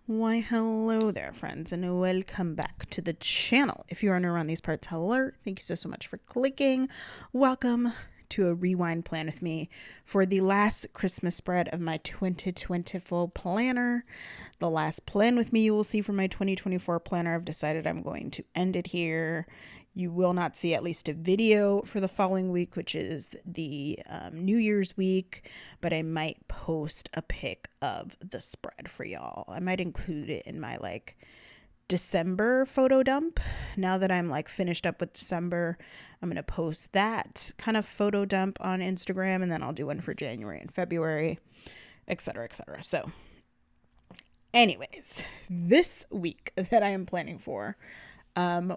Why, hello there, friends, and welcome back to the channel. If you are new around these parts, hello. Thank you so much for clicking. Welcome to a rewind plan with me for the last Christmas spread of my 2024 planner. The last plan with me you will see from my 2024 planner. I've decided I'm going to end it here. You will not see at least a video for the following week, which is the New Year's week, but I might post a pic of the spread for y'all. I might include it in my December photo dump. Now that I'm finished up with December, I'm going to post that kind of photo dump on Instagram, and then I'll do one for January and February, etc., etc. So anyways, this week that I am planning for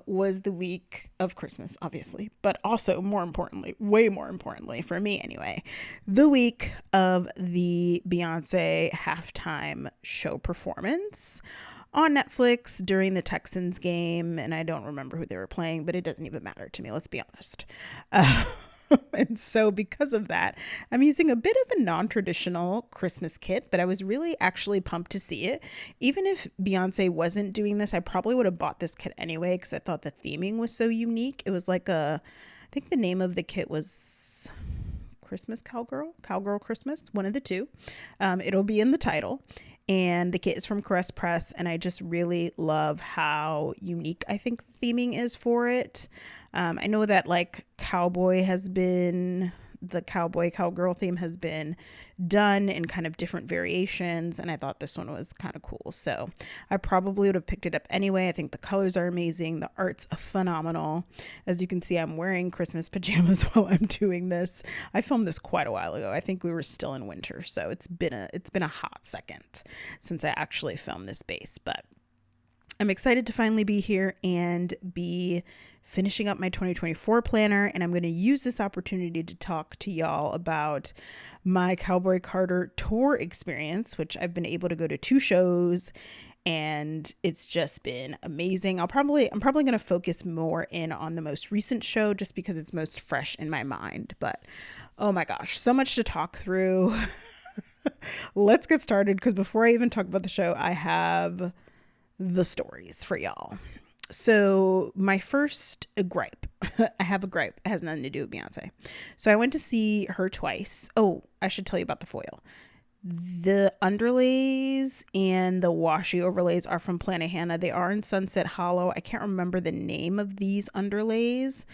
was the week of Christmas, obviously, but also more importantly, way more importantly for me anyway, the week of the Beyonce halftime show performance on Netflix during the Texans game. And I don't remember who they were playing, but it doesn't even matter to me. Let's be honest. And so because of that, I'm using a bit of a non-traditional Christmas kit, but I was really actually pumped to see it. Even if Beyonce wasn't doing this, I probably would have bought this kit anyway because I thought the theming was so unique. It was I think the name of the kit was Christmas Cowgirl Christmas, one of the two. It'll be in the title. And the kit is from Caress Press, and I just really love how unique I think the theming is for it. I know that Cowboy has been, the Cowboy Cowgirl theme has been done in kind of different variations, and I thought this one was kind of cool. So I probably would have picked it up anyway. I think the colors are amazing. The art's phenomenal. As you can see, I'm wearing Christmas pajamas while I'm doing this. I filmed this quite a while ago. I think we were still in winter, so it's been a hot second since I actually filmed this base, but I'm excited to finally be here and be finishing up my 2024 planner, and I'm going to use this opportunity to talk to y'all about my Cowboy Carter tour experience, which I've been able to go to 2 shows, and it's just been amazing. I'm probably going to focus more in on the most recent show just because it's most fresh in my mind, but oh my gosh, so much to talk through. Let's get started, because before I even talk about the show, I have the stories for y'all. So my first gripe, I have a gripe. It has nothing to do with Beyonce. So I went to see her twice. Oh, I should tell you about the foil. The underlays and the washi overlays are from Plannahannah. They are in Sunset Hollow. I can't remember the name of these underlays.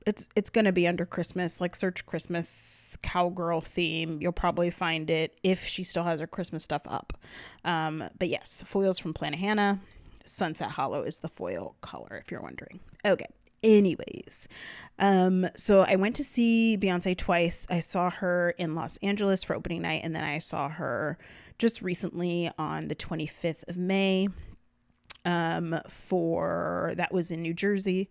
It's going to be under Christmas, search Christmas Cowgirl theme. You'll probably find it if she still has her Christmas stuff up. But yes, foils from Plannahannah. Sunset Hollow is the foil color, if you're wondering. Okay. Anyways, so I went to see Beyonce twice. I saw her in Los Angeles for opening night, and then I saw her just recently on the 25th of May. That was in New Jersey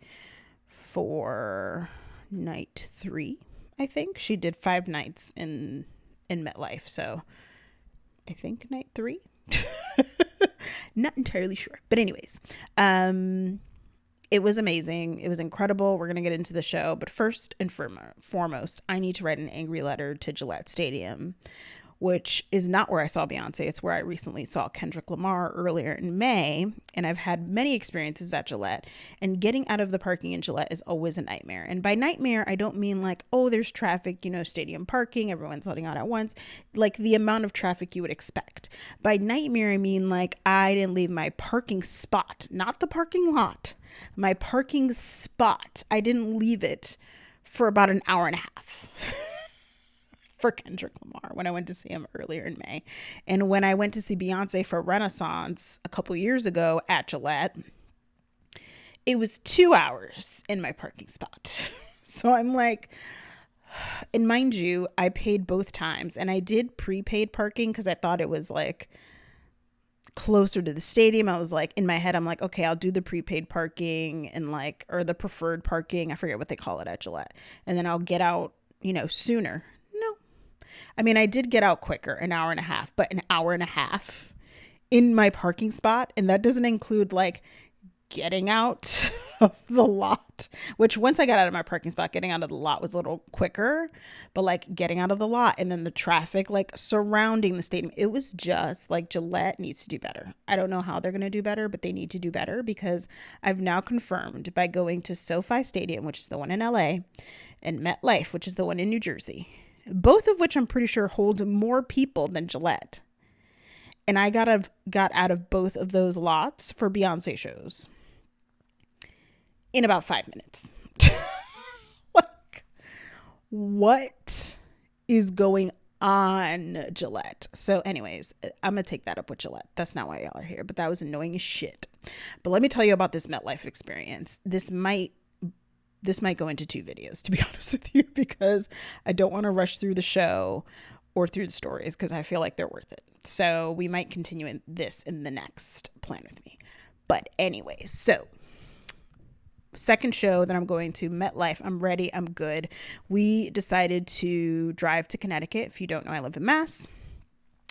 for night 3. I think she did 5 nights in MetLife, so I think night 3. Not entirely sure, but anyways, it was amazing. It was incredible. We're gonna get into the show, but first and foremost, I need to write an angry letter to Gillette Stadium, which is not where I saw Beyonce. It's where I recently saw Kendrick Lamar earlier in May, and I've had many experiences at Gillette, and getting out of the parking in Gillette is always a nightmare. And by nightmare, I don't mean oh, there's traffic, stadium parking, everyone's letting out at once, the amount of traffic you would expect. By nightmare, I mean I didn't leave my parking spot, not the parking lot, my parking spot. I didn't leave it for about an hour and a half. For Kendrick Lamar when I went to see him earlier in May. And when I went to see Beyonce for Renaissance a couple years ago at Gillette, it was 2 hours in my parking spot. So I'm and mind you, I paid both times, and I did prepaid parking because I thought it was closer to the stadium. I was in my head, I'm okay, I'll do the prepaid parking and or the preferred parking. I forget what they call it at Gillette. And then I'll get out, sooner. I mean, I did get out quicker, an hour and a half, but an hour and a half in my parking spot. And that doesn't include getting out of the lot, which once I got out of my parking spot, getting out of the lot was a little quicker, but like getting out of the lot and then the traffic like surrounding the stadium, it was just like Gillette needs to do better. I don't know how they're going to do better, but they need to do better because I've now confirmed by going to SoFi Stadium, which is the one in LA, and MetLife, which is the one in New Jersey, both of which I'm pretty sure hold more people than Gillette. And I got out of both of those lots for Beyonce shows in about 5 minutes. Like, what is going on, Gillette? So anyways, I'm going to take that up with Gillette. That's not why y'all are here, but that was annoying as shit. But let me tell you about this MetLife experience. This might go into 2 videos, to be honest with you, because I don't want to rush through the show or through the stories because I feel like they're worth it. So we might continue in the next Plan With Me. But anyways, so second show that I'm going to, MetLife. I'm ready. I'm good. We decided to drive to Connecticut. If you don't know, I live in Mass.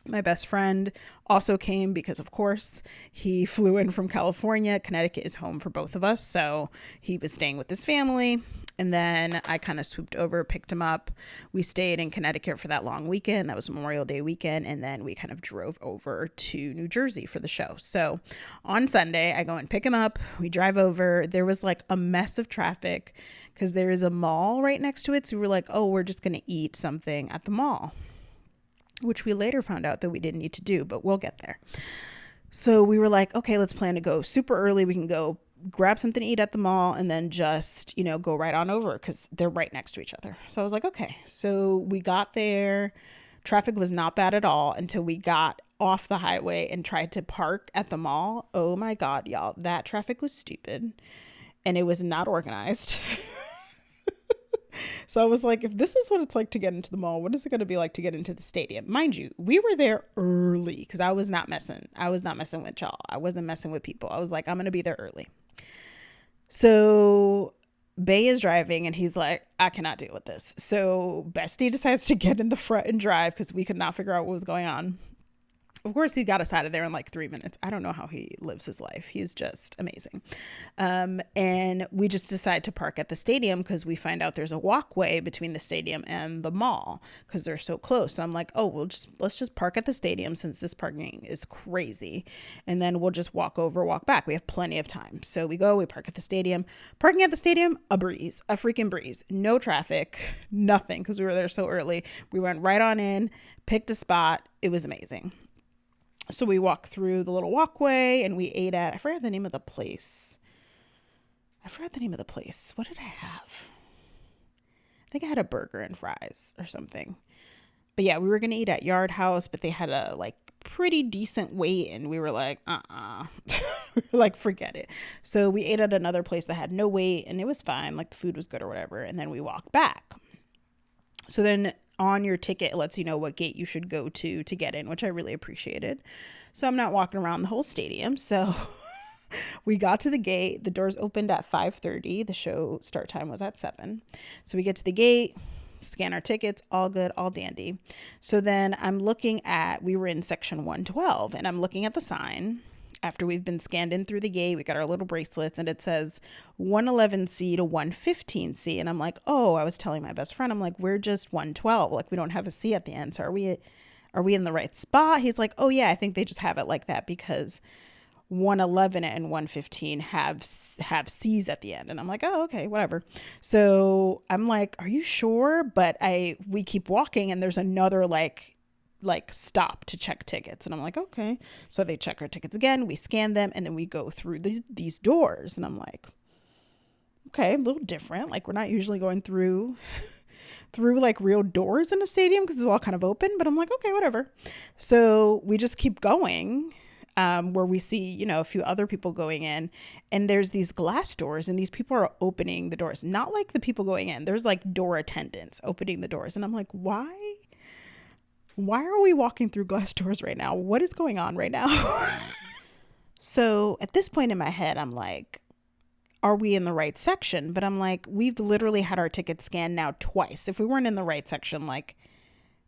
My best friend also came because, of course, he flew in from California. Connecticut is home for both of us. So he was staying with his family. And then I kind of swooped over, picked him up. We stayed in Connecticut for that long weekend. That was Memorial Day weekend. And then we kind of drove over to New Jersey for the show. So on Sunday, I go and pick him up. We drive over. There was like a mess of traffic because there is a mall right next to it. So we were like, oh, we're just going to eat something at the mall, which we later found out that we didn't need to do, but we'll get there. So we were like, okay, let's plan to go super early. We can go grab something to eat at the mall and then just, go right on over because they're right next to each other. So I was like, okay. So we got there. Traffic was not bad at all until we got off the highway and tried to park at the mall. Oh my God, y'all, that traffic was stupid and it was not organized. So I was like, if this is what it's like to get into the mall, what is it going to be like to get into the stadium? Mind you, we were there early because I was not messing with y'all. I wasn't messing with people. I was like, I'm going to be there early. So Bay is driving and he's like, I cannot deal with this. So Bestie decides to get in the front and drive because we could not figure out what was going on. Of course, he got us out of there in like 3 minutes. I don't know how he lives his life. He's just amazing. And we just decide to park at the stadium because we find out there's a walkway between the stadium and the mall because they're so close. So I'm like, oh, let's just park at the stadium since this parking is crazy. And then we'll just walk back. We have plenty of time. So we park at the stadium. Parking at the stadium, a freaking breeze. No traffic, nothing because we were there so early. We went right on in, picked a spot. It was amazing. So we walked through the little walkway and we ate at, I forgot the name of the place. What did I have? I think I had a burger and fries or something. But yeah, we were going to eat at Yard House, but they had a like pretty decent wait and we were like, like, forget it. So we ate at another place that had no wait and it was fine. Like the food was good or whatever. And then we walked back. So then on your ticket, it lets you know what gate you should go to get in, which I really appreciated. So I'm not walking around the whole stadium. So we got to the gate. The doors opened at 5:30. The show start time was at 7. So we get to the gate, scan our tickets, all good, all dandy. So then we were in section 112 and I'm looking at the sign. After we've been scanned in through the gate, we got our little bracelets and it says 111C to 115C. And I'm like, oh, I was telling my best friend, I'm like, we're just 112. Like we don't have a C at the end. So are we in the right spot? He's like, oh yeah, I think they just have it like that because 111 and 115 have C's at the end. And I'm like, oh, okay, whatever. So I'm like, are you sure? But we keep walking and there's another like stop to check tickets. And I'm like, okay. So they check our tickets again. We scan them and then we go through these doors. And I'm like, okay, a little different. Like we're not usually going through like real doors in a stadium because it's all kind of open. But I'm like, okay, whatever. So we just keep going. Where we see, a few other people going in and there's these glass doors and these people are opening the doors, not like the people going in. There's like door attendants opening the doors. And I'm like, why are we walking through glass doors right now? What is going on right now? So at this point in my head, I'm like, are we in the right section? But I'm like, we've literally had our tickets scanned now twice. If we weren't in the right section, like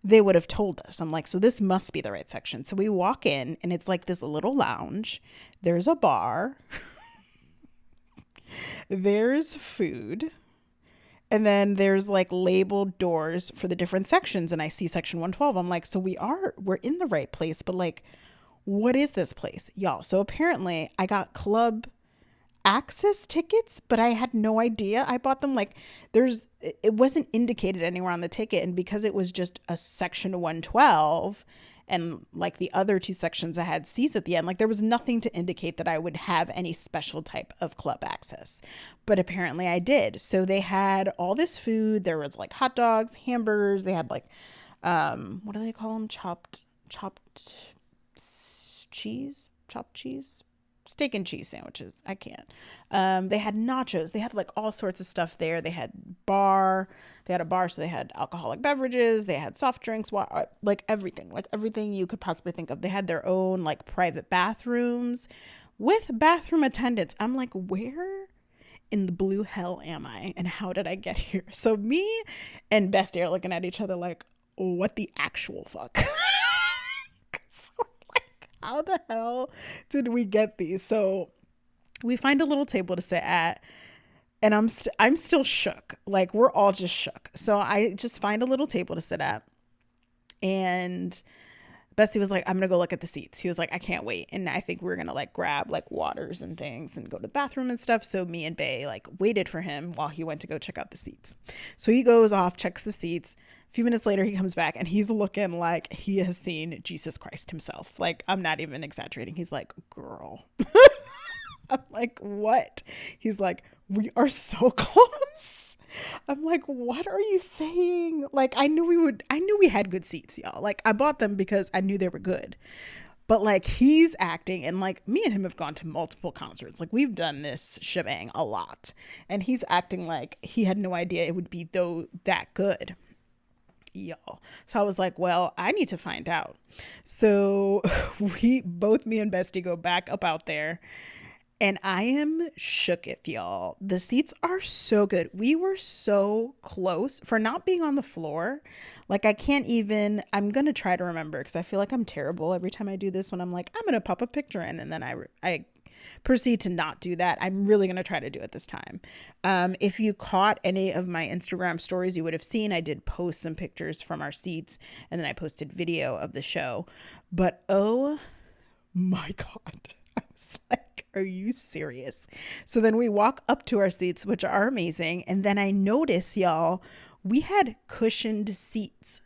they would have told us. I'm like, so this must be the right section. So we walk in and it's like this little lounge. There's a bar. There's food. And then there's like labeled doors for the different sections. And I see section 112. I'm like, so we're in the right place, but like, what is this place? Y'all. So apparently I got club access tickets, but I had no idea. I bought them like it wasn't indicated anywhere on the ticket. And because it was just a section 112 and like the other two sections that had seats at the end, like there was nothing to indicate that I would have any special type of club access. But apparently I did. So they had all this food. There was like hot dogs, hamburgers. They had like, what do they call them? Chopped cheese, steak and cheese sandwiches. I can't. They had nachos. They had like all sorts of stuff there. They had a bar, so they had alcoholic beverages. They had soft drinks, like everything you could possibly think of. They had their own like private bathrooms with bathroom attendants. I'm like, where in the blue hell am I? And how did I get here? So me and Bestie are looking at each other like, what the actual fuck? How the hell did we get these? So we find a little table to sit at, and I'm still shook. Like we're all just shook. So I just find a little table to sit at, and Bestie was like, I'm gonna go look at the seats. He was like, I can't wait. And I think we're gonna like grab like waters and things and go to the bathroom and stuff. So me and Bae like waited for him while he went to go check out the seats. So he goes off, checks the seats. A few minutes later, he comes back and he's looking like he has seen Jesus Christ himself. Like, I'm not even exaggerating. He's like, girl. I'm like, what? He's like, we are so close. I'm like, what are you saying? Like, I knew we had good seats, y'all. Like, I bought them because I knew they were good. But like, he's acting, and like, me and him have gone to multiple concerts. Like, we've done this shebang a lot. And he's acting like he had no idea it would be that good. Y'all. So I was like, well, I need to find out. So me and Bestie go back up out there, and I am shooketh, y'all. The seats are so good. We were so close for not being on the floor. Like I'm going to try to remember, because I feel like I'm terrible every time I do this when I'm like, I'm going to pop a picture in, and then I proceed to not do that. I'm really going to try to do it this time. If you caught any of my Instagram stories, you would have seen I did post some pictures from our seats, and then I posted video of the show. But oh my God, I was like, are you serious? So then we walk up to our seats, which are amazing. And then I notice, y'all, we had cushioned seats.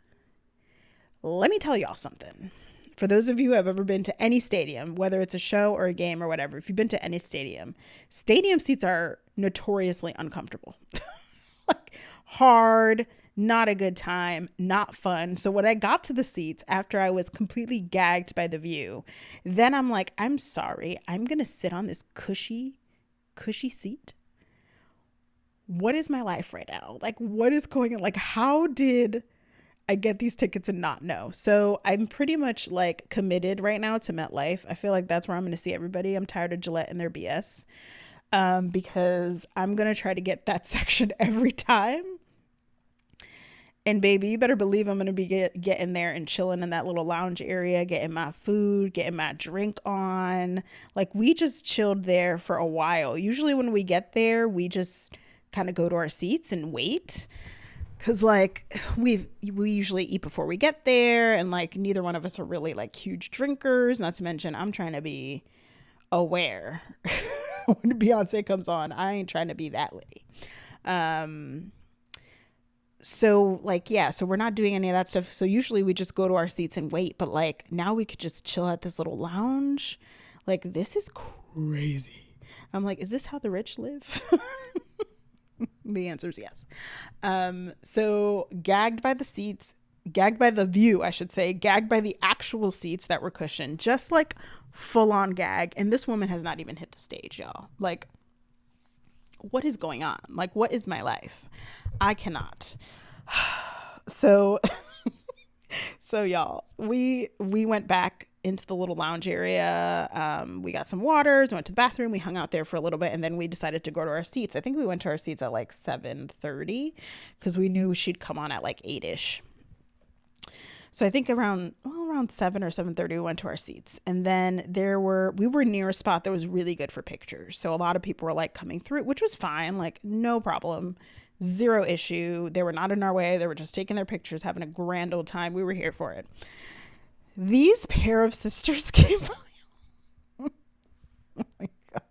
Let me tell y'all something. For those of you who have ever been to any stadium, whether it's a show or a game or whatever, if you've been to any stadium seats are notoriously uncomfortable. Like hard, not a good time, not fun. So when I got to the seats after I was completely gagged by the view, then I'm like, I'm sorry, I'm going to sit on this cushy seat. What is my life right now? Like, what is going on? Like, how did I get these tickets and not know? So I'm pretty much like committed right now to MetLife. I feel like that's where I'm going to see everybody. I'm tired of Gillette and their BS, because I'm going to try to get that section every time. And baby, you better believe I'm going to be getting there and chilling in that little lounge area, getting my food, getting my drink on. Like, we just chilled there for a while. Usually when we get there, we just kind of go to our seats and wait. Cause like we usually eat before we get there, and like neither one of us are really like huge drinkers. Not to mention, I'm trying to be aware when Beyonce comes on. I ain't trying to be that lady. So like, yeah, so we're not doing any of that stuff. So usually we just go to our seats and wait. But like now we could just chill at this little lounge. Like, this is crazy. I'm like, is this how the rich live? The answer is yes. So gagged by the seats, gagged by the view, I should say, gagged by the actual seats that were cushioned, just like full on gag. And this woman has not even hit the stage, y'all. Like, what is going on? Like, what is my life? I cannot. So y'all, we went back into the little lounge area. We got some waters, went to the bathroom, we hung out there for a little bit, and then we decided to go to our seats. I think we went to our seats at like 7:30 because we knew she'd come on at like 8ish. So I think around 7 or 7:30 we went to our seats. And then we were near a spot that was really good for pictures. So a lot of people were like coming through, which was fine, like no problem. Zero issue. They were not in our way. They were just taking their pictures, having a grand old time. We were here for it. These pair of sisters came by. Oh my God.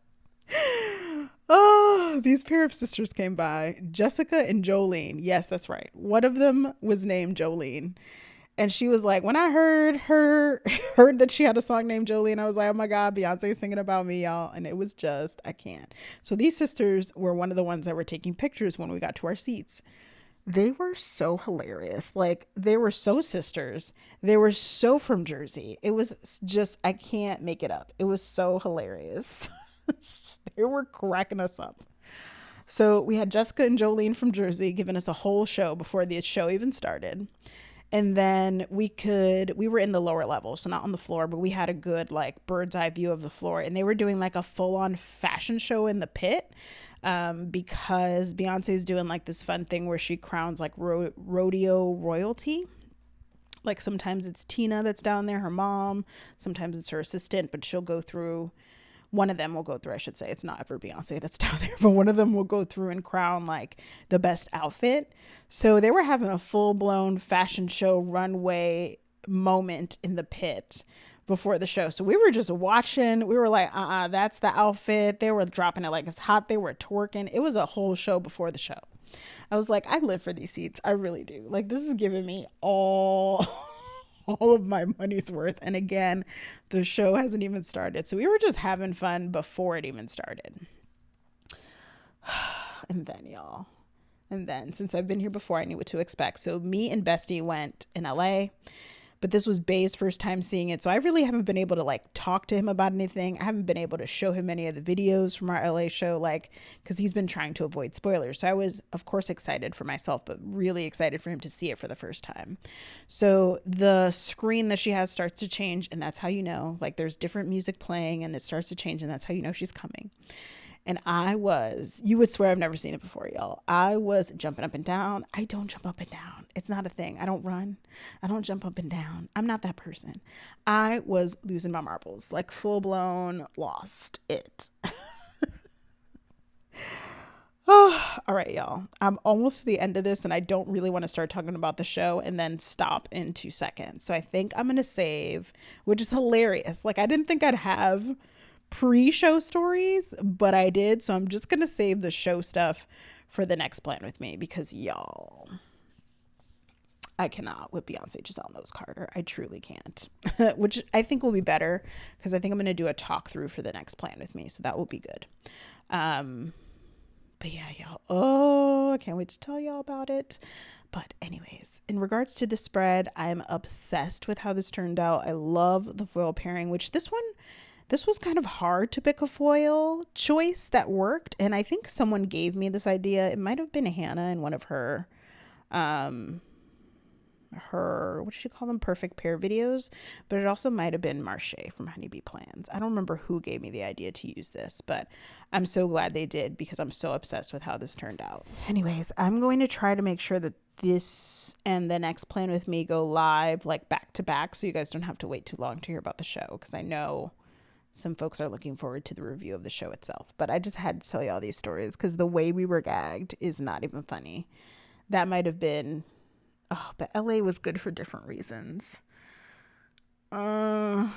Oh, these pair of sisters came by. Jessica and Jolene. Yes, that's right. One of them was named Jolene. And she was like, when I heard that she had a song named Jolene, I was like, oh my God, Beyonce singing about me, y'all. And it was just, I can't. So these sisters were one of the ones that were taking pictures when we got to our seats. They were so hilarious. Like, they were so sisters. They were so from Jersey. It was just, I can't make it up. It was so hilarious. They were cracking us up. So we had Jessica and Jolene from Jersey giving us a whole show before the show even started. And then we were in the lower level, so not on the floor, but we had a good like bird's eye view of the floor. And they were doing like a full on fashion show in the pit, because Beyonce's doing like this fun thing where she crowns like rodeo royalty. Like sometimes it's Tina that's down there, her mom, sometimes it's her assistant, but one of them will go through, I should say. It's not ever Beyonce that's down there, but one of them will go through and crown like the best outfit. So they were having a full blown fashion show runway moment in the pit before the show. So we were just watching. We were like, that's the outfit. They were dropping it like it's hot. They were twerking. It was a whole show before the show. I was like, I live for these seats. I really do. Like, this is giving me all of my money's worth. And again, the show hasn't even started. So we were just having fun before it even started. And then since I've been here before, I knew what to expect. So me and Bestie went in LA, but this was Bay's first time seeing it. So I really haven't been able to like talk to him about anything. I haven't been able to show him any of the videos from our LA show, like, because he's been trying to avoid spoilers. So I was, of course, excited for myself, but really excited for him to see it for the first time. So the screen that she has starts to change, and that's how you know, like, there's different music playing and it starts to change, and that's how you know she's coming. And you would swear I've never seen it before, y'all. I was jumping up and down. I don't jump up and down. It's not a thing. I don't run. I don't jump up and down. I'm not that person. I was losing my marbles, like full blown lost it. Oh, all right, y'all. I'm almost to the end of this, and I don't really want to start talking about the show and then stop in 2 seconds. So I think I'm going to save, which is hilarious. Like, I didn't think I'd have pre-show stories, but I did. So I'm just going to save the show stuff for the next Plan With Me, because y'all, I cannot with Beyonce Giselle Knowles Carter. I truly can't, which I think will be better, because I think I'm going to do a talk through for the next Plan With Me. So that will be good. But yeah, y'all, I can't wait to tell y'all about it. But anyways, in regards to the spread, I'm obsessed with how this turned out. I love the foil pairing, which this was kind of hard to pick a foil choice that worked. And I think someone gave me this idea. It might have been Hannah in one of her, what did she call them? Perfect pair videos. But it also might have been Marche from Honeybee Plans. I don't remember who gave me the idea to use this, but I'm so glad they did, because I'm so obsessed with how this turned out. Anyways, I'm going to try to make sure that this and the next Plan With Me go live like back to back, so you guys don't have to wait too long to hear about the show, because I know some folks are looking forward to the review of the show itself. But I just had to tell you all these stories, because the way we were gagged is not even funny. That might have been, but LA was good for different reasons. I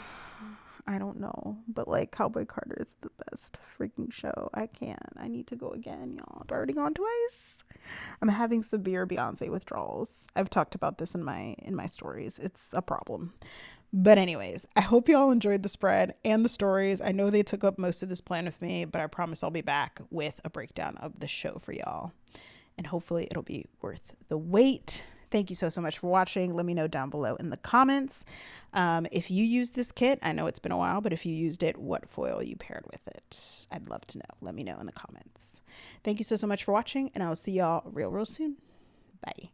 don't know, but like Cowboy Carter is the best freaking show. I need to go again, y'all. I've already gone twice. I'm having severe Beyonce withdrawals. I've talked about this in my stories. It's a problem. But anyways, I hope y'all enjoyed the spread and the stories. I know they took up most of this Plan With Me, but I promise I'll be back with a breakdown of the show for y'all. And hopefully it'll be worth the wait. Thank you so much for watching. Let me know down below in the comments. If you used this kit, I know it's been a while, but if you used it, what foil you paired with it. I'd love to know. Let me know in the comments. Thank you so much for watching, and I'll see y'all real soon. Bye.